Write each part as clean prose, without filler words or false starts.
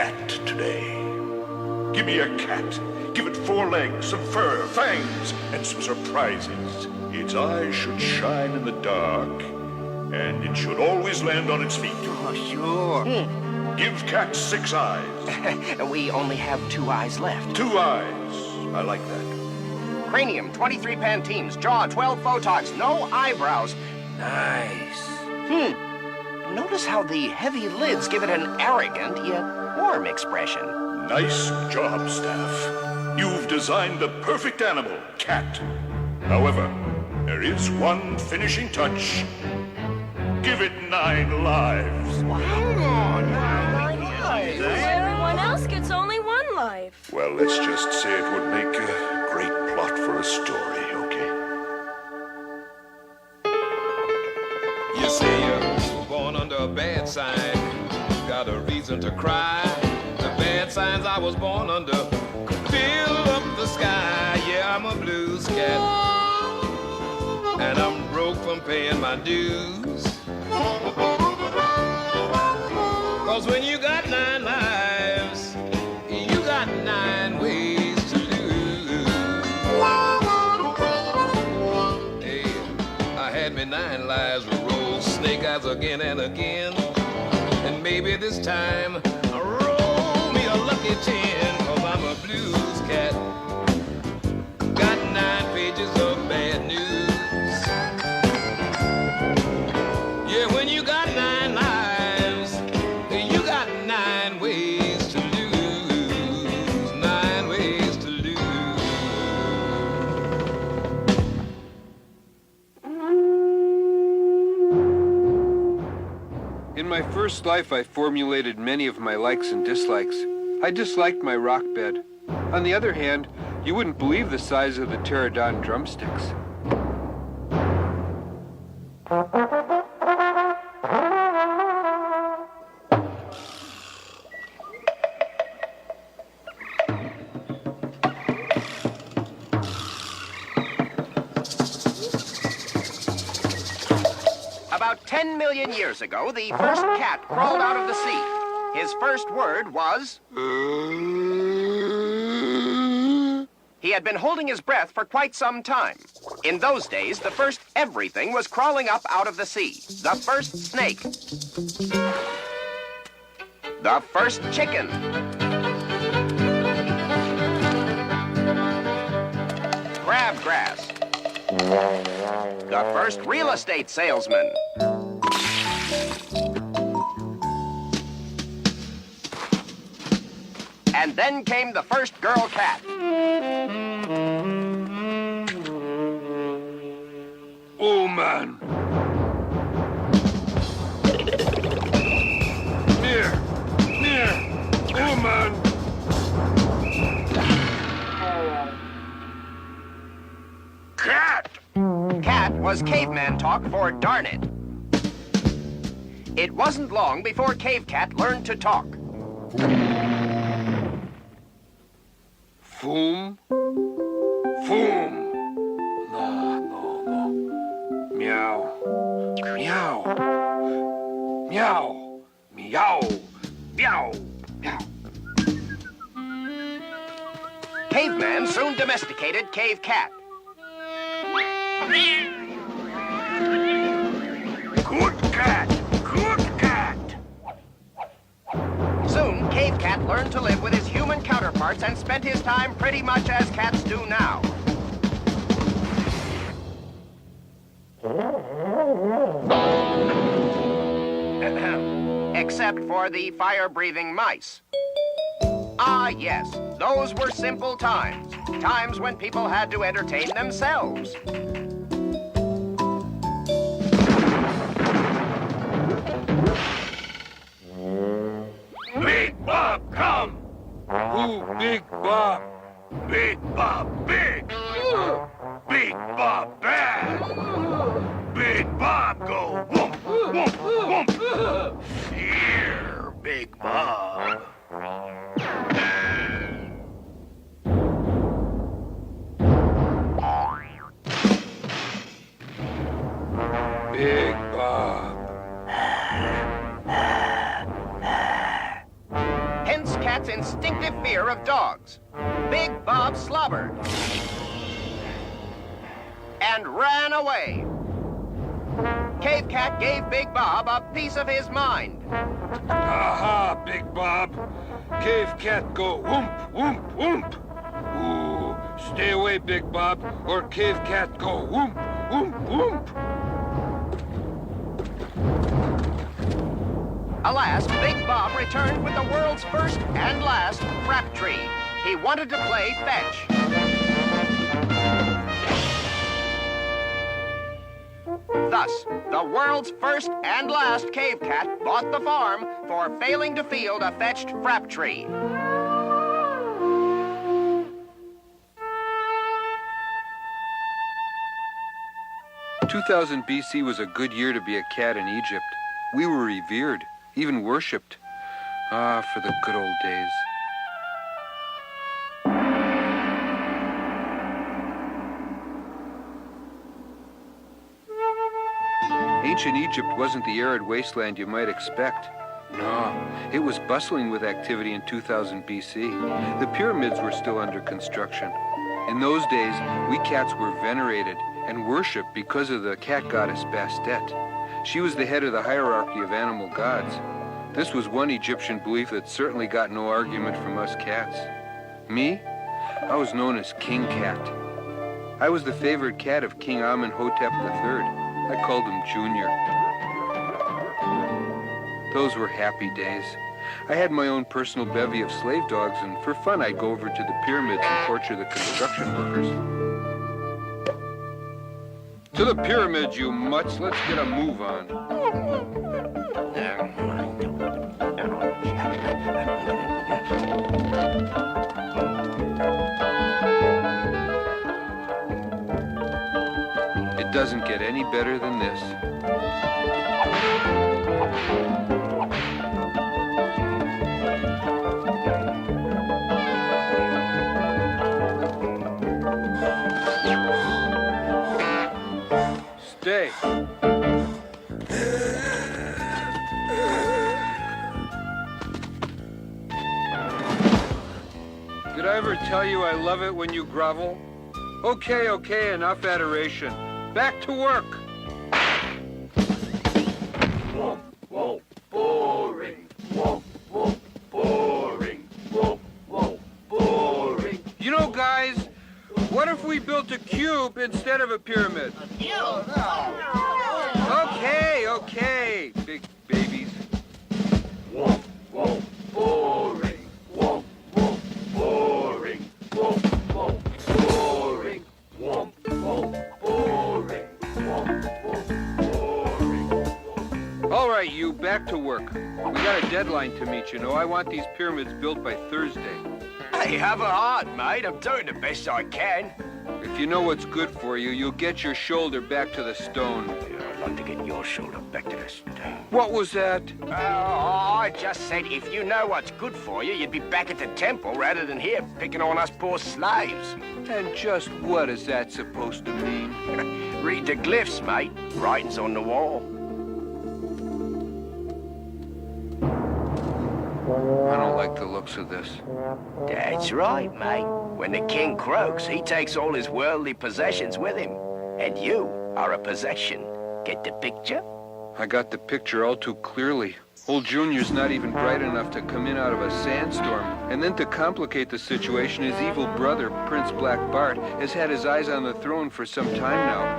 cat today. Give me a cat. Give it 4 legs, some fur, fangs, and some surprises. Its eyes should shine in the dark, and it should always land on its feet. Oh, sure. Give cat 6 eyes. We only have 2 eyes left. 2 eyes. I like that. Cranium, 23 Pantenes. Jaw, 12 Photogs. No eyebrows. Nice. Notice how the heavy lids give it an arrogant yet warm expression. Nice job, Staff. You've designed the perfect animal, cat. However, there is one finishing touch. Give it 9 lives. Hang on. 9 lives. Everyone else gets only 1 life. Well, let's just say it would make a great plot for a story, okay? You say you were born under a bad sign. Got a reason to cry. The bad signs I was born under fill up the sky. Yeah, I'm a blues cat. And I'm broke from paying my dues. 'Cause when you got 9 lives, you got 9 ways to lose. Hey, I had me 9 lives with roll snake eyes again and again. And maybe this time I'll roll me a lucky 10, 'cause I'm a blues cat. Got 9 pages of bad news. Yeah, when you got 9 lives, you got 9 ways to lose. 9 ways to lose. In my first life, I formulated many of my likes and dislikes. I disliked my rock bed. On the other hand, you wouldn't believe the size of the pterodon drumsticks. About 10 million years ago, the first cat crawled out of the sea. His first word was... He had been holding his breath for quite some time. In those days, the first everything was crawling up out of the sea. The first snake. The first chicken. Crabgrass. The first real estate salesman. And then came the first girl cat. Oh, man. Near. Oh, man. Cat! Cat was caveman talk for darn it. It wasn't long before Cave Cat learned to talk. Foom? Foom. No. Meow. Meow. Meow. Meow. Meow. Meow. Caveman soon domesticated Cave Cat. Good cat! Good cat! Soon, Cave Cat learned to live with his human counterparts and spent his time pretty much as cats do now. Except for the fire-breathing mice. Ah, yes, those were simple times. Times when people had to entertain themselves. Big Bob, come! Ooh, Big Bob. Big Bob, big! Big Bob, bad! Big Bob, go whoomp, whoomp, whoomp! Here, Big Bob. Big Bob. Hence of dogs. Big Bob slobbered and ran away. Cave Cat gave Big Bob a piece of his mind. Aha, Big Bob. Cave Cat go whoomp, whoomp, whoomp. Ooh, stay away, Big Bob, or Cave Cat go whoomp, whoomp, whoomp. Alas, Big Bob returned with the world's first and last frap tree. He wanted to play fetch. Thus, the world's first and last cave cat bought the farm for failing to field a fetched frap tree. In 2000 BC was a good year to be a cat in Egypt. We were revered, even worshipped. Ah, for the good old days. Ancient Egypt wasn't the arid wasteland you might expect. No, it was bustling with activity in 2000 BC. The pyramids were still under construction. In those days, we cats were venerated and worshipped because of the cat goddess Bastet. She was the head of the hierarchy of animal gods. This was one Egyptian belief that certainly got no argument from us cats. Me? I was known as King Cat. I was the favorite cat of King Amenhotep III. I called him Junior. Those were happy days. I had my own personal bevy of slave dogs, and for fun I'd go over to the pyramids and torture the construction workers. To the pyramids, you mutts. Let's get a move on. It doesn't get any better than this. Stay. Did I ever tell you I love it when you grovel? Okay, enough adoration. Back to work. Womp, womp, boring. Womp, womp, boring. Womp, womp, boring. You know, guys, what if we built a cube instead of a pyramid? Okay, big babies. Womp, womp, boring. Womp, womp, boring. Womp, womp, boring. Womp, womp, boring. Womp, womp, boring. All right, you, back to work. We got a deadline to meet, you know. I want these pyramids built by Thursday. Hey, have a heart, mate. I'm doing the best I can. If you know what's good for you, you'll get your shoulder back to the stone. Yeah, I'd like to get your shoulder back to the stone. What was that? I just said if you know what's good for you, you'd be back at the temple rather than here picking on us poor slaves. And just what is that supposed to mean? Read the glyphs, mate. Writing's on the wall. I don't like the looks of this. That's right, mate. When the king croaks, he takes all his worldly possessions with him. And you are a possession. Get the picture? I got the picture all too clearly. Old Junior's not even bright enough to come in out of a sandstorm. And then to complicate the situation, his evil brother, Prince Black Bart, has had his eyes on the throne for some time now.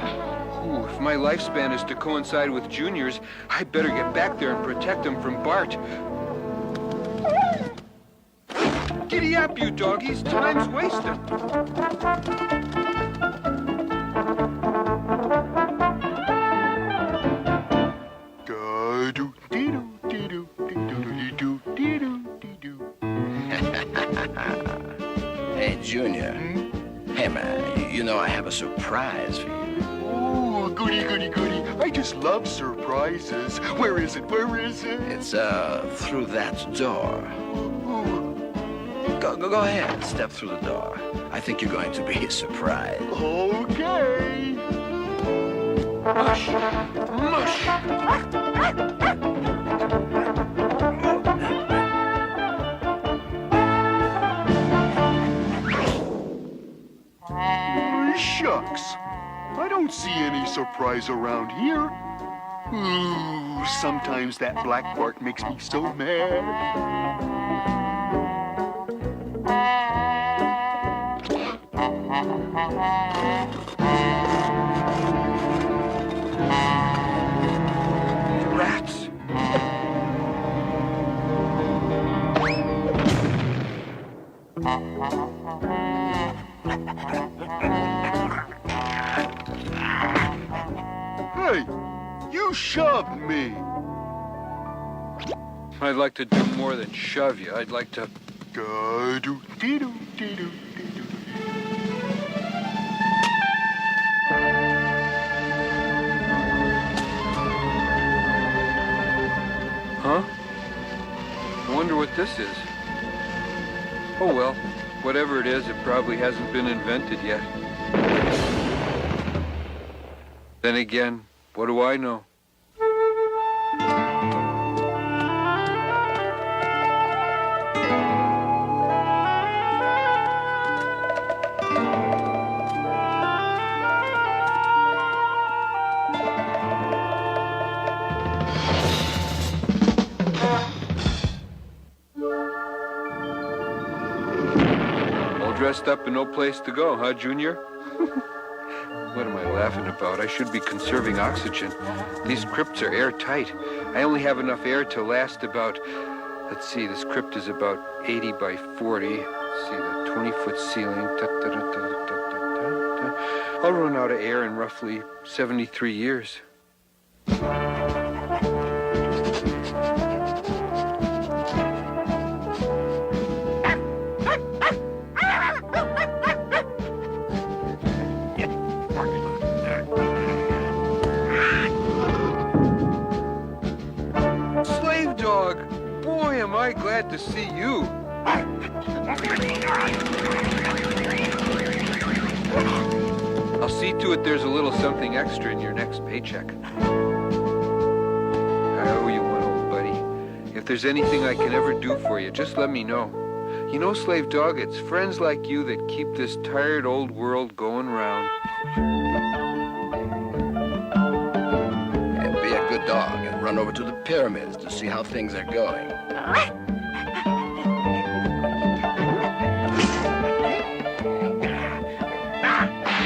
Ooh, if my lifespan is to coincide with Junior's, I better get back there and protect him from Bart. Giddy up, you doggies. Time's wasted. Hey, Junior. Hey, man, you know I have a surprise for you. Oh, goody, goody, goody. I just love surprises. Where is it? Where is it? It's, through that door. Go ahead. Step through the door. I think you're going to be surprised. Okay. Mush! Mush! Shucks, I don't see any surprise around here. Ooh, sometimes that black bark makes me so mad. Rats! Hey, you shoved me. I'd like to do more than shove you. I'd like to... Ga-do-dee-doo-dee-doo-dee-doo. Huh? I wonder what this is. Oh well, whatever it is, it probably hasn't been invented yet. Then again, what do I know? Dressed up and no place to go, huh, Junior? What am I laughing about? I should be conserving oxygen. These crypts are airtight. I only have enough air to last about... Let's see, this crypt is about 80 by 40. Let's see, the 20-foot ceiling. I'll run out of air in roughly 73 years. Slave dog! Boy, am I glad to see you. I'll see to it there's a little something extra in your next paycheck. I owe you one, old buddy. If there's anything I can ever do for you, just let me know. You know, Slave Dog, it's friends like you that keep this tired old world going round. And be a good dog and run over to the pyramids to see how things are going.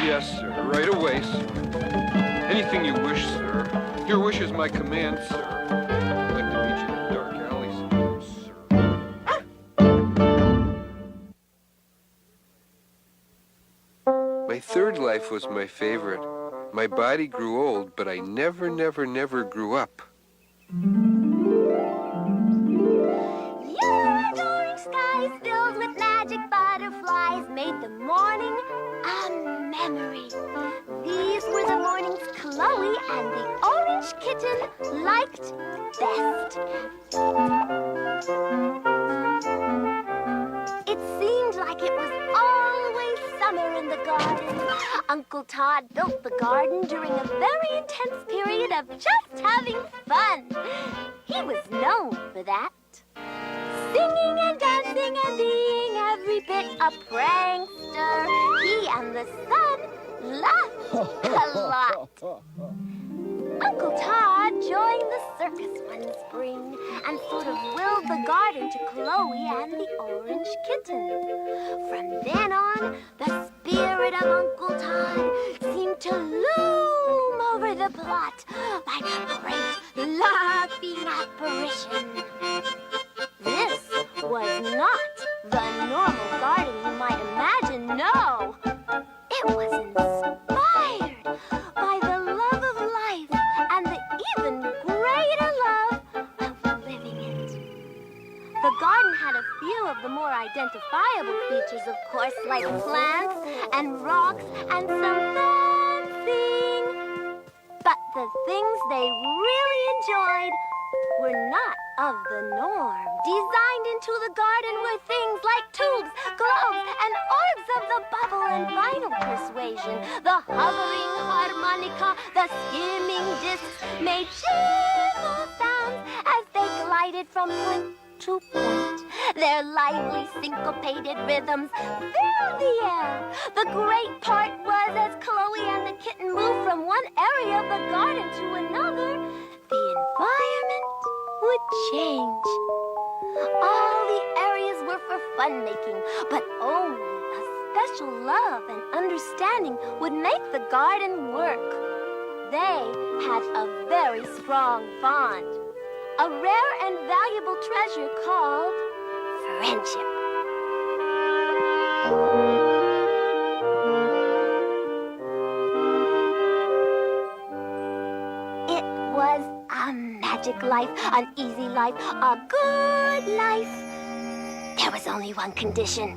Yes, sir. Right away, sir. Anything you wish, sir. Your wish is my command, sir. I'd like to meet you in a dark alley sometime, sir. My third life was my favorite. My body grew old, but I never grew up. Huge orange skies filled with magic butterflies made the morning a memory. These were the mornings Chloe and the orange kitten liked best. It seemed like it was always summer in the garden. Uncle Todd built the garden during a very intense period of just having fun. He was known for that. Singing and dancing and being every bit a prankster. He and the sun laughed a lot. Uncle Todd joined the circus one spring and sort of willed the garden to Chloe and the orange kitten. From then on, the spirit of Uncle Todd seemed to loom over the plot like a great laughing apparition. This was not the normal garden you might imagine, no. It was inspired by the love of life and the even greater love of living it. The garden had a few of the more identifiable features, of course, like plants and rocks and some fencing. But the things they really enjoyed were not of the norm. Designed into the garden were things like tubes, globes, and orbs of the bubble and vinyl persuasion. The hovering harmonica, the skimming discs made cheerful sounds as they glided from point to point. Their lively syncopated rhythms filled the air. The great part was because as Chloe and the kitten moved from one area of the garden to another, the environment would change. All the areas were for fun-making, but only a special love and understanding would make the garden work. They had a very strong bond, a rare and valuable treasure called friendship. It was a magic life, an easy life, a good life. There was only one condition.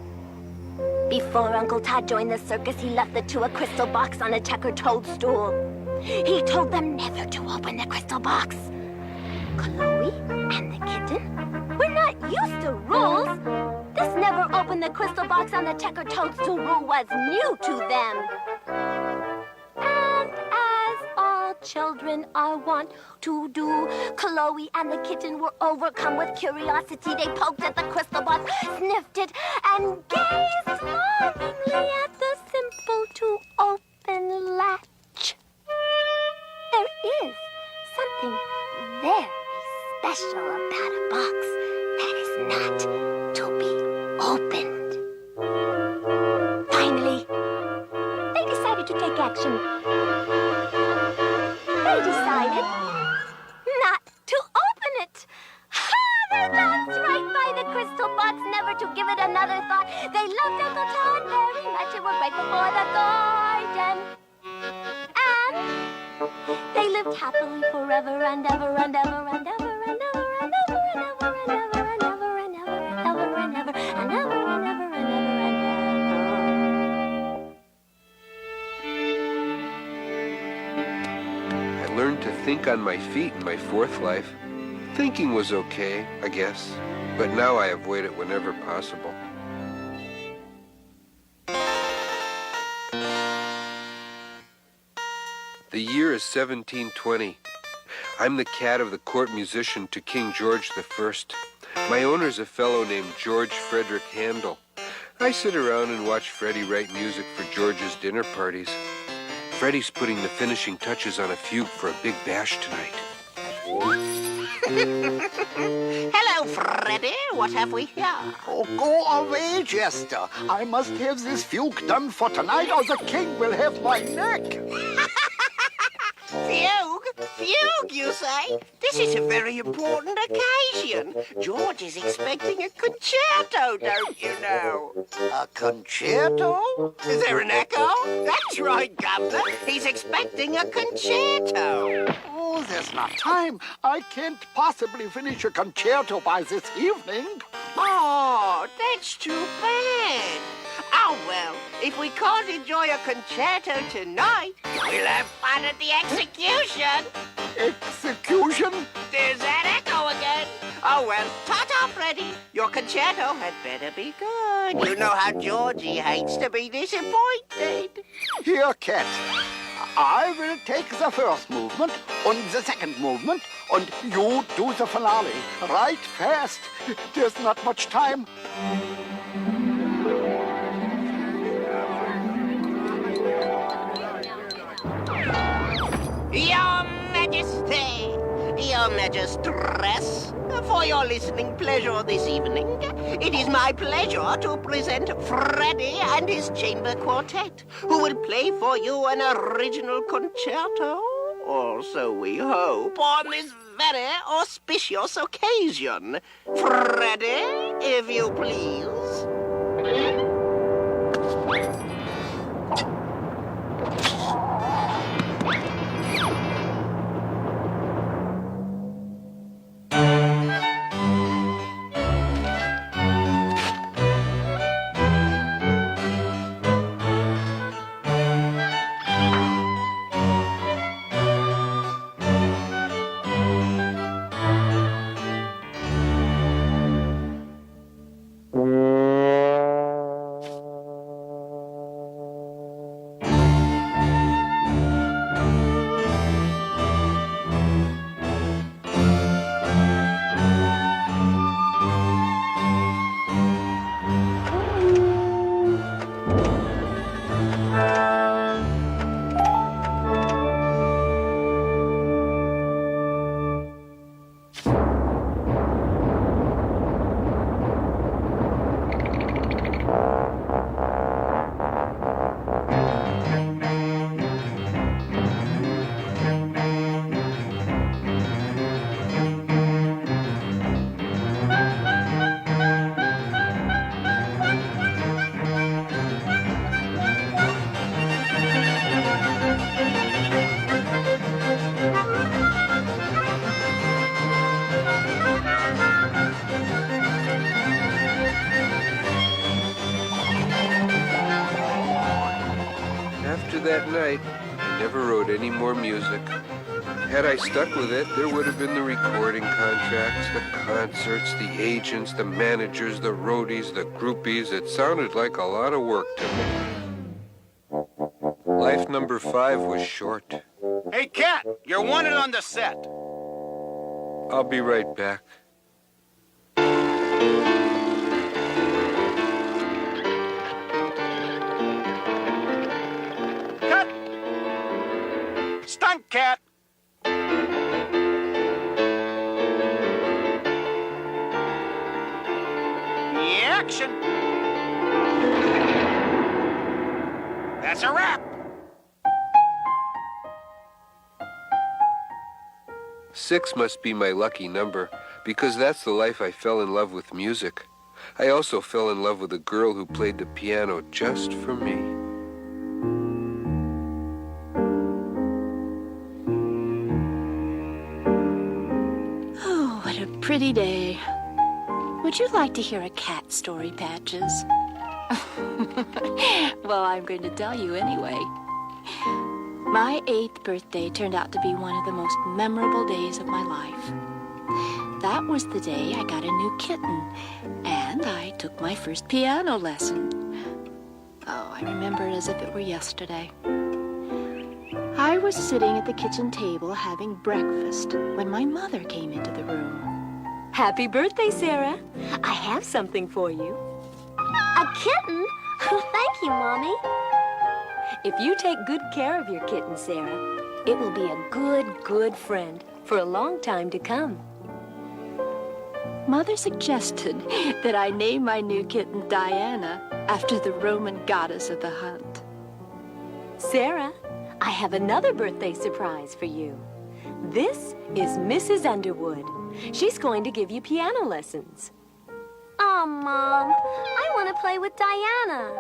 Before Uncle Todd joined the circus, he left the two a crystal box on a checkered toadstool. He told them never to open the crystal box. Chloe and the kitten were not used to rules. This never open the crystal box on the checkered toadstool rule was new to them. And as all children are wont to do, Chloe and the kitten were overcome with curiosity. They poked at the crystal box, sniffed it, and gazed longingly at the simple-to-open latch. There is something very special about a box that is not to be opened. Finally, they decided to take action. They decided not to open it. Their thoughts right by the crystal box, never to give it another thought. They loved Uncle Todd very much and were grateful for the garden. And they lived happily forever and ever and ever and ever and ever and ever and ever and ever and ever and ever and ever and ever and ever and ever and ever and ever. I learned to think on my feet in my fourth life. Thinking was okay, I guess, but now I avoid it whenever possible. The year is 1720. I'm the cat of the court musician to King George I. My owner's a fellow named George Frederick Handel. I sit around and watch Freddie write music for George's dinner parties. Freddie's putting the finishing touches on a fugue for a big bash tonight. Hello, Freddy. What have we here? Oh, go away, Jester. I must have this fugue done for tonight or the king will have my neck. Fugue? Fugue, you say? This is a very important occasion. George is expecting a concerto, don't you know? A concerto? Is there an echo? That's right, Governor. He's expecting a concerto. Oh, there's not time. I can't possibly finish a concerto by this evening. Oh, that's too bad. Oh, well, if we can't enjoy a concerto tonight, we'll have fun at the execution. Execution? There's that echo again. Oh, well, ta-ta, Freddy. Your concerto had better be good. You know how Georgie hates to be disappointed. Here, Cat. I will take the first movement and the second movement, and you do the finale. Right fast. There's not much time. Your Majesty, Your Majestress, for your listening pleasure this evening, it is my pleasure to present Freddie and his chamber quartet, who will play for you an original concerto, or so we hope, on this very auspicious occasion. Freddie, if you please. After that night, I never wrote any more music. Had I stuck with it, there would have been the recording contracts, the concerts, the agents, the managers, the roadies, the groupies. It sounded like a lot of work to me. Life number 5 was short. Hey, Cat, you're wanted on the set. I'll be right back. Cut! Stunt Cat! Action! That's a wrap! 6 must be my lucky number, because that's the life I fell in love with music. I also fell in love with a girl who played the piano just for me. Oh, what a pretty day. Would you like to hear a cat story, Patches? Well, I'm going to tell you anyway. My 8th birthday turned out to be one of the most memorable days of my life. That was the day I got a new kitten, and I took my first piano lesson. Oh, I remember it as if it were yesterday. I was sitting at the kitchen table having breakfast when my mother came into the room. Happy birthday, Sarah. I have something for you. A kitten? Thank you, Mommy. If you take good care of your kitten, Sarah, it will be a good friend for a long time to come. Mother suggested that I name my new kitten Diana after the Roman goddess of the hunt. Sarah, I have another birthday surprise for you. This is Mrs. Underwood. She's going to give you piano lessons. Oh, Mom, I want to play with Diana.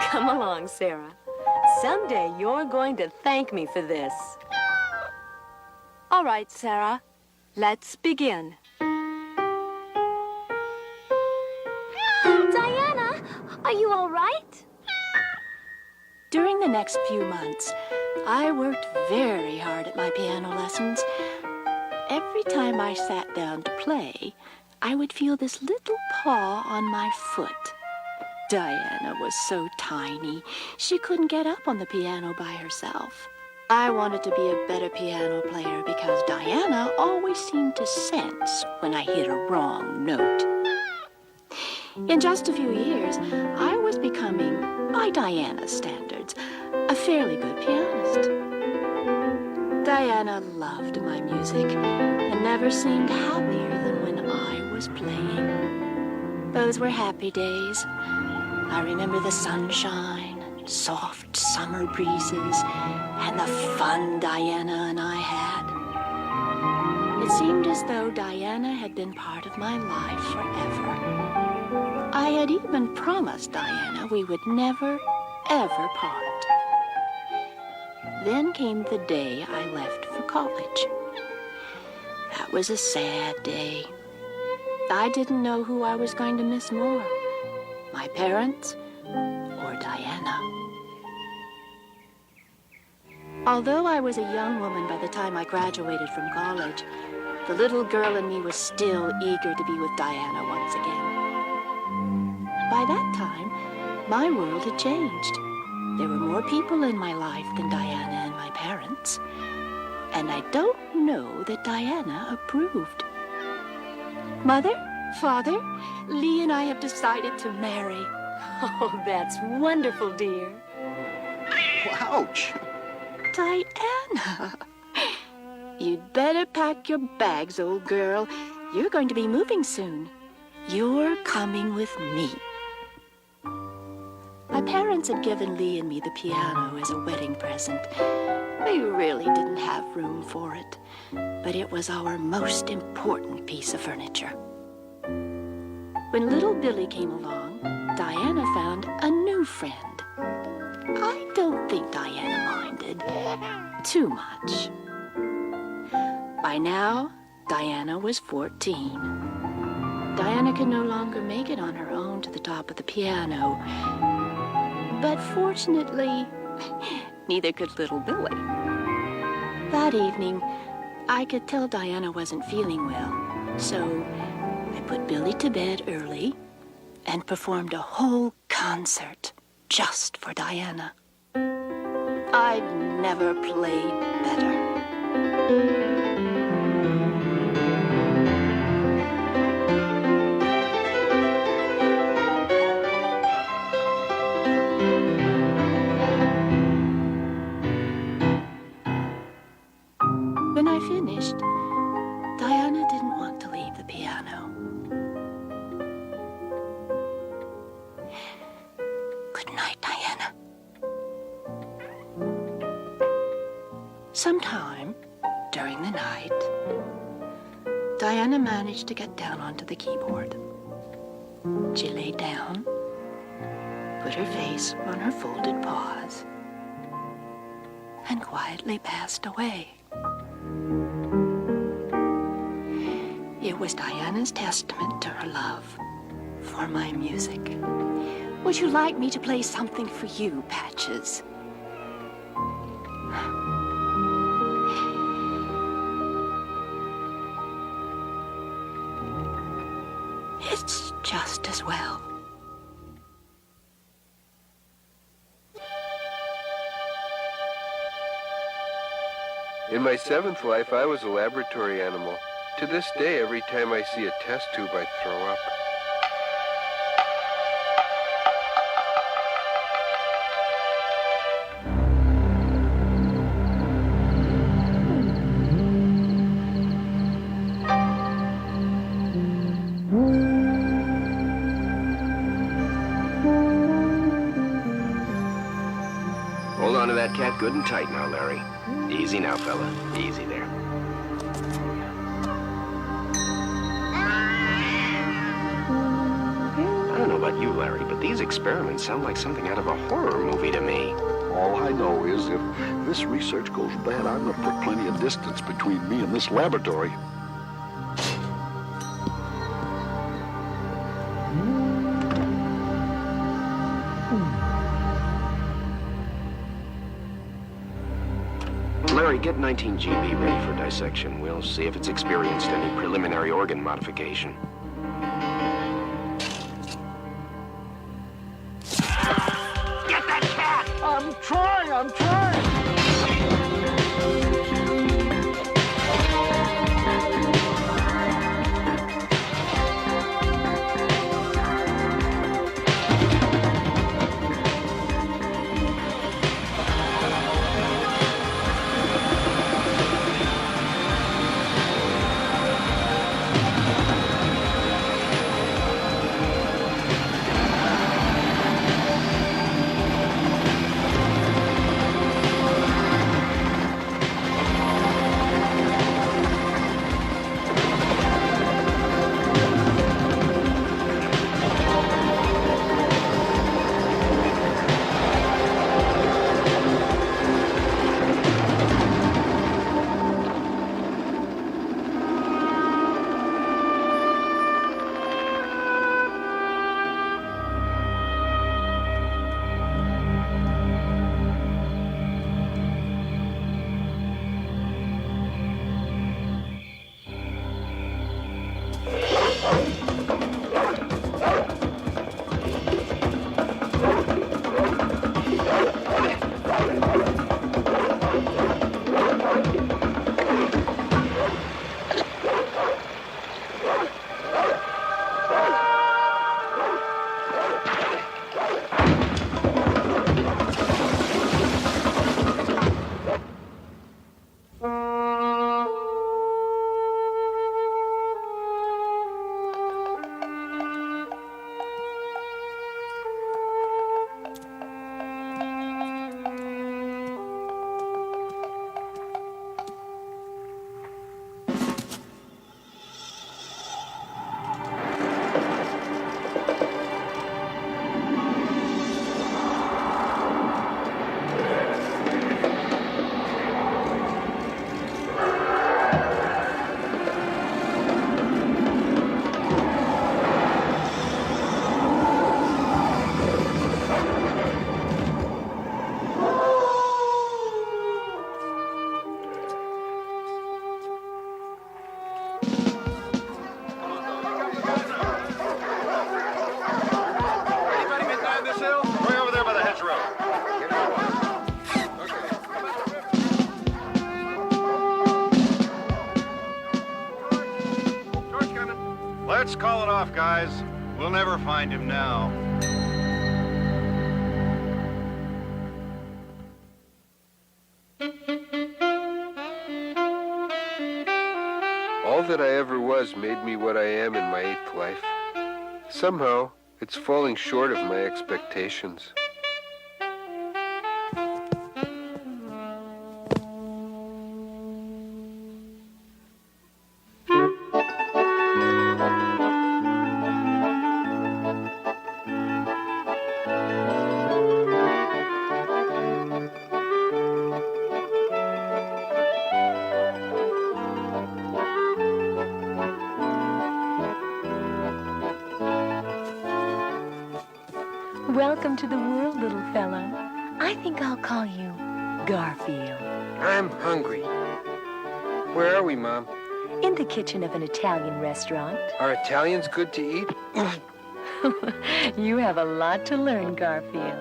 Come along, Sarah. Someday you're going to thank me for this. All right, Sarah, let's begin. Diana, are you all right? During the next few months, I worked very hard at my piano lessons. Every time I sat down to play, I would feel this little paw on my foot. Diana was so tiny, she couldn't get up on the piano by herself. I wanted to be a better piano player because Diana always seemed to sense when I hit a wrong note. In just a few years, I was becoming, by Diana's standards, a fairly good pianist. Diana loved my music and never seemed happier than when I was playing. Those were happy days. I remember the sunshine, soft summer breezes, and the fun Diana and I had. It seemed as though Diana had been part of my life forever. I had even promised Diana we would never, ever part. Then came the day I left for college. That was a sad day. I didn't know who I was going to miss more, my parents or Diana. Although I was a young woman by the time I graduated from college, the little girl in me was still eager to be with Diana once again. By that time, my world had changed. There were more people in my life than Diana and my parents. And I don't know that Diana approved. Mother, Father, Lee and I have decided to marry. Oh, that's wonderful, dear. Ouch. Diana, you'd better pack your bags, old girl. You're going to be moving soon. You're coming with me. My parents had given Lee and me the piano as a wedding present. We really didn't have room for it, but it was our most important piece of furniture. When little Billy came along, Diana found a new friend. I don't think Diana minded too much. By now, Diana was 14. Diana could no longer make it on her own to the top of the piano. But fortunately, Neither could little Billy. That evening, I could tell Diana wasn't feeling well, so I put Billy to bed early and performed a whole concert just for Diana. I've never played better. When I finished, Diana didn't want to leave the piano. Good night, Diana. Sometime during the night, Diana managed to get down onto the keyboard. She lay down, put her face on her folded paws, and quietly passed away. It was Diana's testament to her love for my music. Would you like me to play something for you, Patches? It's just as well. In my 7th life, I was a laboratory animal. To this day, every time I see a test tube, I throw up. Hold on to that cat good and tight now, Larry. Easy now, fella. Easy there. I don't know about you, Larry, but these experiments sound like something out of a horror movie to me. All I know is if this research goes bad, I'm going to put plenty of distance between me and this laboratory. Larry, get 19GB ready for dissection. We'll see if it's experienced any preliminary organ modification. Get that cat! I'm trying! enough, guys. We'll never find him now. All that I ever was made me what I am in my 8th life. Somehow, it's falling short of my expectations. Welcome to the world, little fellow. I think I'll call you Garfield. I'm hungry. Where are we, Mom? In the kitchen of an Italian restaurant. Are Italians good to eat? You have a lot to learn, Garfield.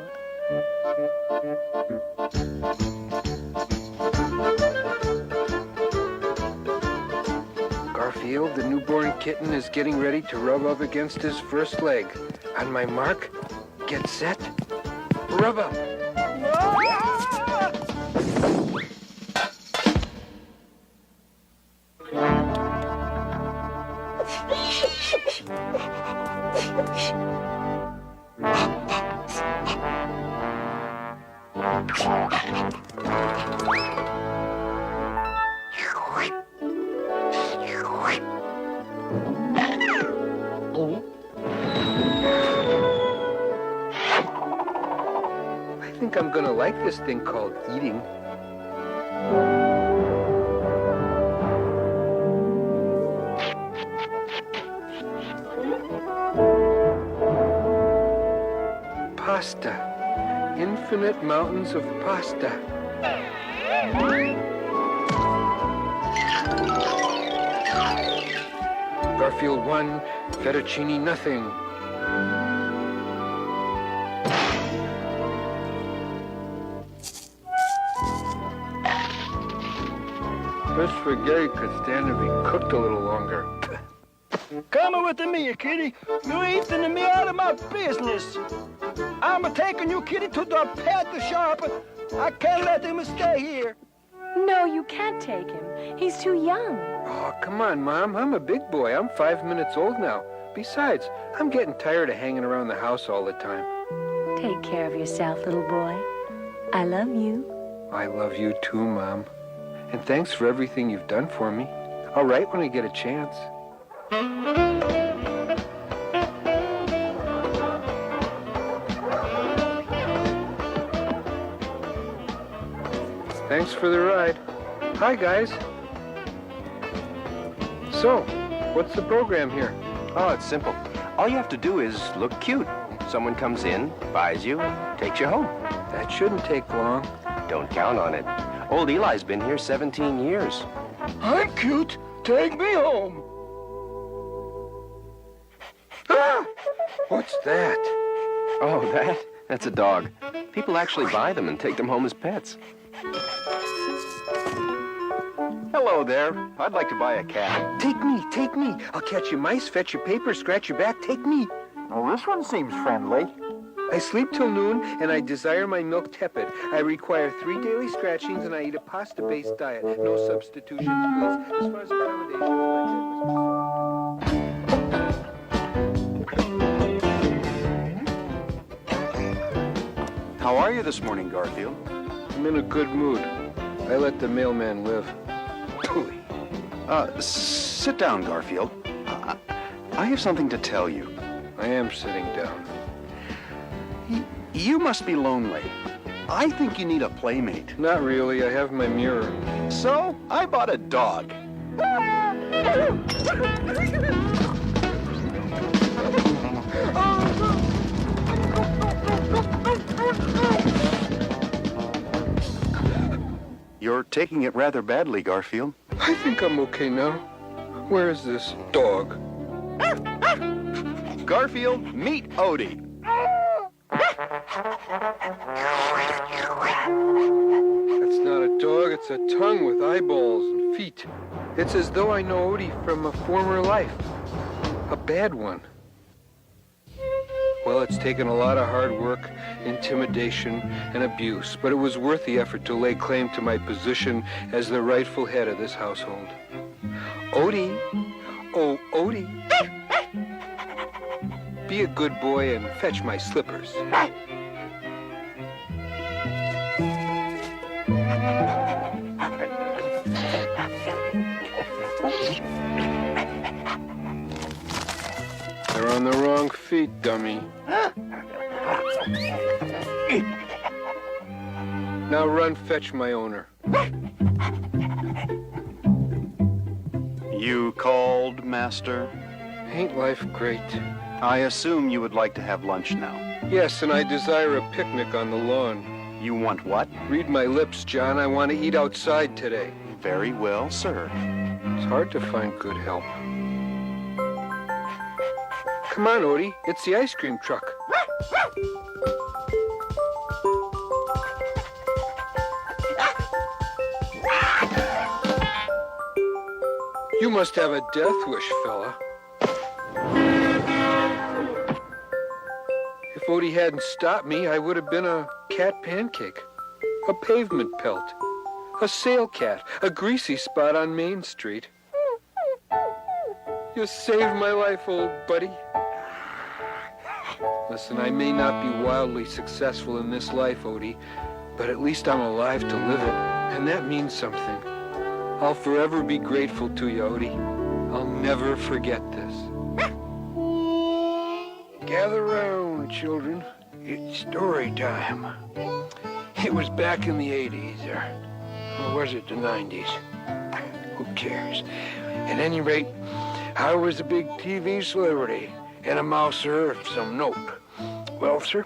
Garfield, the newborn kitten, is getting ready to rub up against his first leg. On my mark, get set, rub up. I think I'm gonna like this thing called eating. Pasta. Infinite mountains of pasta. Garfield 1, fettuccine nothing. This spaghetti could stand to be cooked a little longer. Come with me, kitty. You eating me out of my business. I'm taking you, kitty, to the pet shop. I can't let him stay here. No, you can't take him. He's too young. Oh, come on, Mom. I'm a big boy. I'm 5 minutes old now. Besides, I'm getting tired of hanging around the house all the time. Take care of yourself, little boy. I love you. I love you too, Mom. And thanks for everything you've done for me. I'll write when I get a chance. Thanks for the ride. Hi, guys. So, what's the program here? Oh, it's simple. All you have to do is look cute. Someone comes in, buys you, and takes you home. That shouldn't take long. Don't count on it. Old Eli's been here 17 years. I'm cute. Take me home. Ah! What's that? Oh, that's a dog. People actually buy them and take them home as pets. Hello there. I'd like to buy a cat. Take me, take me. I'll catch you mice, fetch your paper, scratch your back. Take me. Oh, this one seems friendly. I sleep till noon, and I desire my milk tepid. I require 3 daily scratchings, and I eat a pasta-based diet. No substitutions, please. As far as accommodations, my bed. How are you this morning, Garfield? I'm in a good mood. I let the mailman live. Sit down, Garfield. I have something to tell you. I am sitting down. You must be lonely. I think you need a playmate. Not really. I have my mirror. So, I bought a dog. You're taking it rather badly, Garfield. I think I'm okay now. Where is this dog? Garfield, meet Odie. That's not a dog, it's a tongue with eyeballs and feet. It's as though I know Odie from a former life. A bad one. Well, it's taken a lot of hard work, intimidation, and abuse, but it was worth the effort to lay claim to my position as the rightful head of this household. Odie, oh, Odie, be a good boy and fetch my slippers. They're on the wrong feet, dummy. Now run fetch my owner. You called, Master? Ain't life great? I assume you would like to have lunch now. Yes, and I desire a picnic on the lawn. You want what? Read my lips, John. I want to eat outside today. Very well, sir. It's hard to find good help. Come on, Odie. It's the ice cream truck. You must have a death wish, fella. If Odie hadn't stopped me, I would have been a cat pancake, a pavement pelt, a sail cat, a greasy spot on Main Street. You saved my life, old buddy. Listen, I may not be wildly successful in this life, Odie, but at least I'm alive to live it, and that means something. I'll forever be grateful to you, Odie. I'll never forget this. Gather round, children. It's story time. It was back in the 80s, or was it the 90s? Who cares? At any rate, I was a big TV celebrity and a mouser of some note. Well, sir,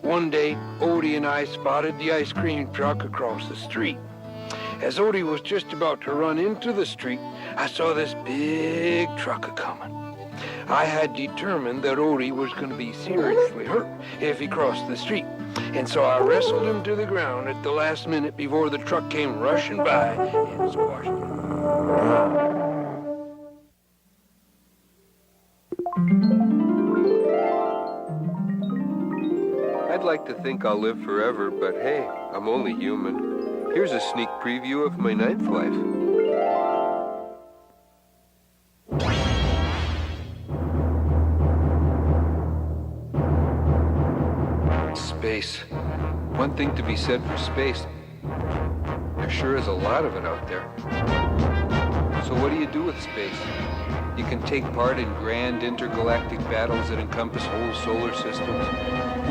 one day, Odie and I spotted the ice cream truck across the street. As Odie was just about to run into the street, I saw this big truck a-coming. I had determined that Odie was going to be seriously hurt if he crossed the street, and so I wrestled him to the ground at the last minute before the truck came rushing by and squashed him. I'd like to think I'll live forever, but hey, I'm only human. Here's a sneak preview of my 9th life. Space. One thing to be said for space. There sure is a lot of it out there. So what do you do with space? You can take part in grand intergalactic battles that encompass whole solar systems.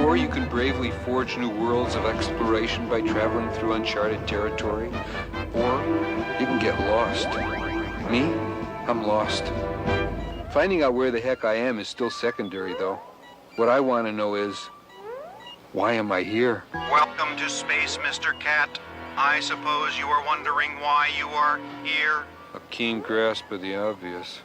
Or you can bravely forge new worlds of exploration by traveling through uncharted territory. Or you can get lost. Me? I'm lost. Finding out where the heck I am is still secondary, though. What I want to know is, why am I here? Welcome to space, Mr. Cat. I suppose you are wondering why you are here? A keen grasp of the obvious.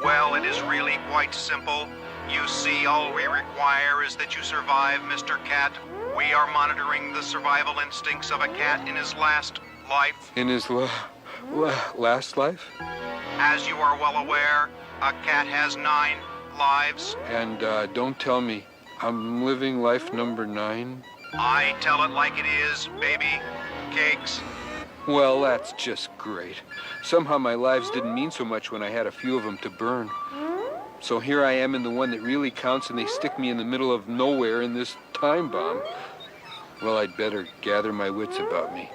Well, it is really quite simple. You see, all we require is that you survive, Mr. Cat. We are monitoring the survival instincts of a cat in his last life. In his last life? As you are well aware, a cat has 9 lives. And don't tell me, I'm living life number 9? I tell it like it is, baby. Cakes. Well, that's just great. Somehow my lives didn't mean so much when I had a few of them to burn. So here I am in the one that really counts, and they stick me in the middle of nowhere in this time bomb. Well, I'd better gather my wits about me.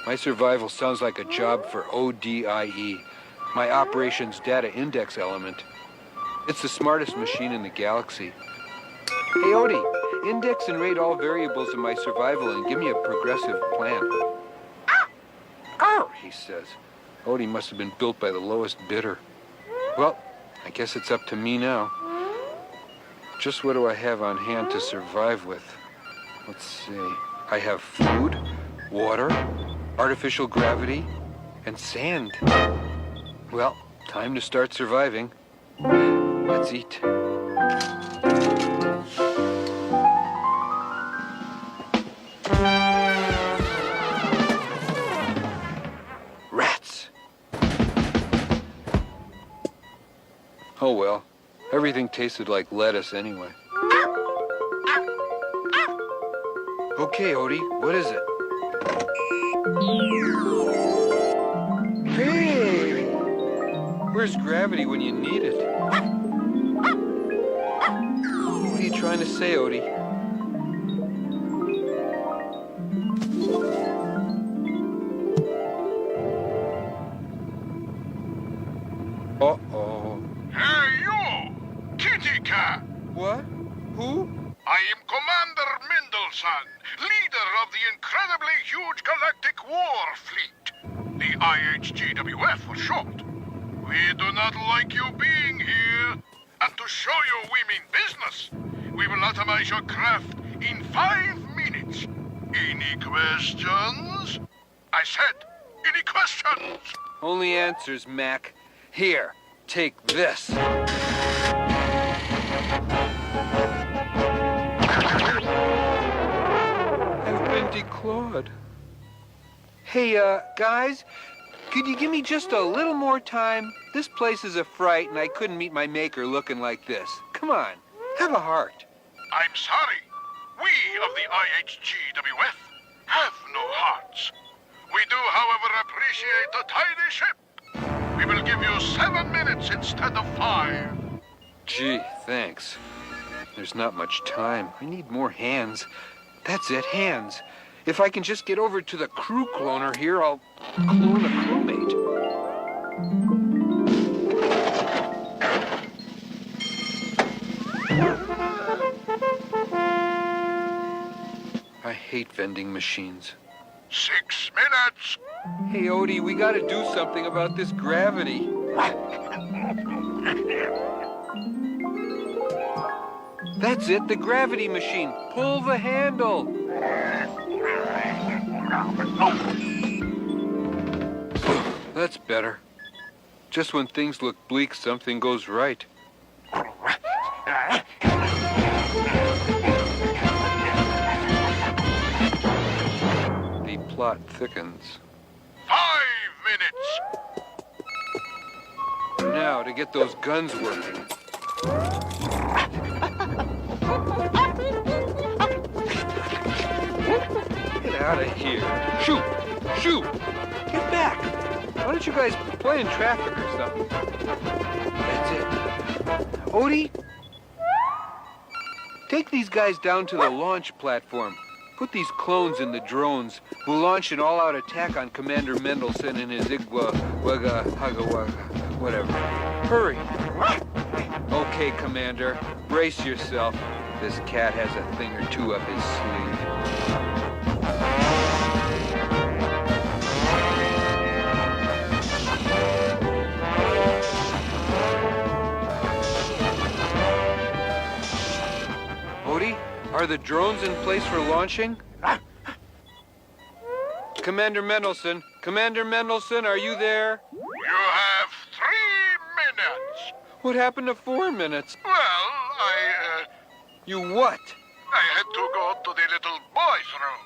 My survival sounds like a job for ODIE, my Operations Data Index Element. It's the smartest machine in the galaxy. Hey, Odie, index and rate all variables of my survival and give me a progressive plan. Arr, he says. Odie must have been built by the lowest bidder. Well, I guess it's up to me now. Just what do I have on hand to survive with? Let's see. I have food, water, artificial gravity, and sand. Well, time to start surviving. Let's eat. Rats. Oh well, everything tasted like lettuce anyway. Okay, Odie, what is it? Hey! Where's gravity when you need it? What are you trying to say, Odie? Uh-oh. Hey, you! Kitty cat! What? Who? I am Commander Mendelssohn, leader of the incredibly huge galactic war fleet. The IHGWF for short. We do not like you being here. And to show you we mean business, we will atomize your craft in 5 minutes. Any questions? I said, any questions? Only answers, Mac. Here, take this. I've been declawed. Hey, guys, could you give me just a little more time? This place is a fright, and I couldn't meet my maker looking like this. Come on, have a heart. I'm sorry. We of the IHGWF have no hearts. We do, however, appreciate the tiny ship. We will give you 7 minutes instead of 5. Gee, thanks. There's not much time. I need more hands. That's it, hands. If I can just get over to the crew cloner here, I'll clone a crewmate. I hate vending machines. 6 minutes. Hey, Odie, we gotta do something about this gravity. That's it, the gravity machine. Pull the handle. That's better. Just when things look bleak, something goes right. The plot thickens. 5 minutes. Now, to get those guns working. Get out of here. Shoot! Shoot! Get back! Why don't you guys play in traffic or something? That's it. Odie? Take these guys down to the launch platform. Put these clones in the drones. We'll launch an all-out attack on Commander Mendelssohn and his Igwa, Wagga, Hugga, Wagga, whatever. Hurry! Okay, Commander. Brace yourself. This cat has a thing or two up his sleeve. Odie, are the drones in place for launching? Commander Mendelssohn, are you there? You have 3 minutes. What happened to 4 minutes? Well, You what? I had to go to the little boy's room.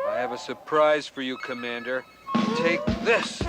I have a surprise for you, Commander. Take this.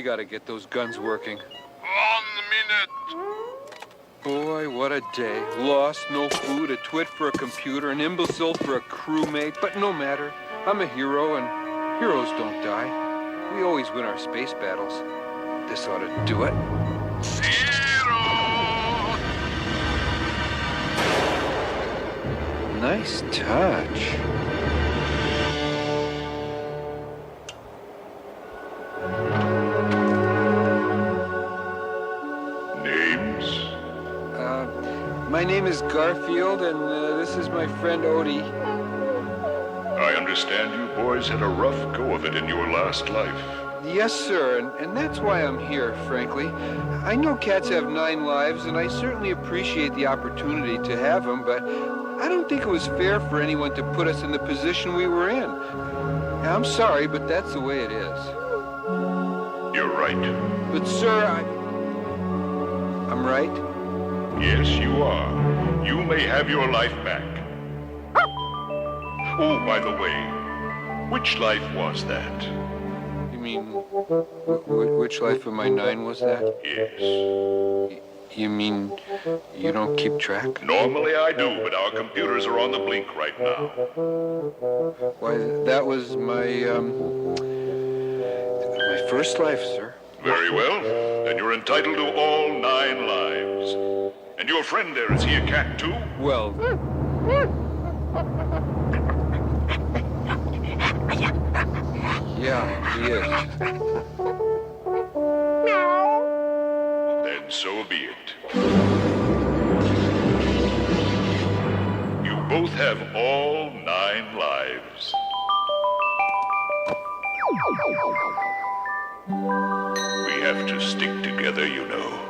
Gotta get those guns working. 1 minute. Boy, what a day. Lost, no food, a twit for a computer, an imbecile for a crewmate, but no matter. I'm a hero, and heroes don't die. We always win our space battles. This ought to do it. 0. Nice touch. My name is Garfield, and this is my friend Odie. I understand you boys had a rough go of it in your last life. Yes, sir, and that's why I'm here, frankly. I know cats have 9 lives, and I certainly appreciate the opportunity to have them, but I don't think it was fair for anyone to put us in the position we were in. I'm sorry, but that's the way it is. You're right. But, sir, I'm right? Yes, you are. You may have your life back. Oh, by the way, which life was that? You mean, which life of my 9 was that? Yes. You mean you don't keep track? Normally I do, but our computers are on the blink right now. Why, that was my first life, sir. Very well. Then you're entitled to all 9 lives. And your friend there, is he a cat too? Well... Yeah, he is. Then so be it. You both have all 9 lives. We have to stick together, you know.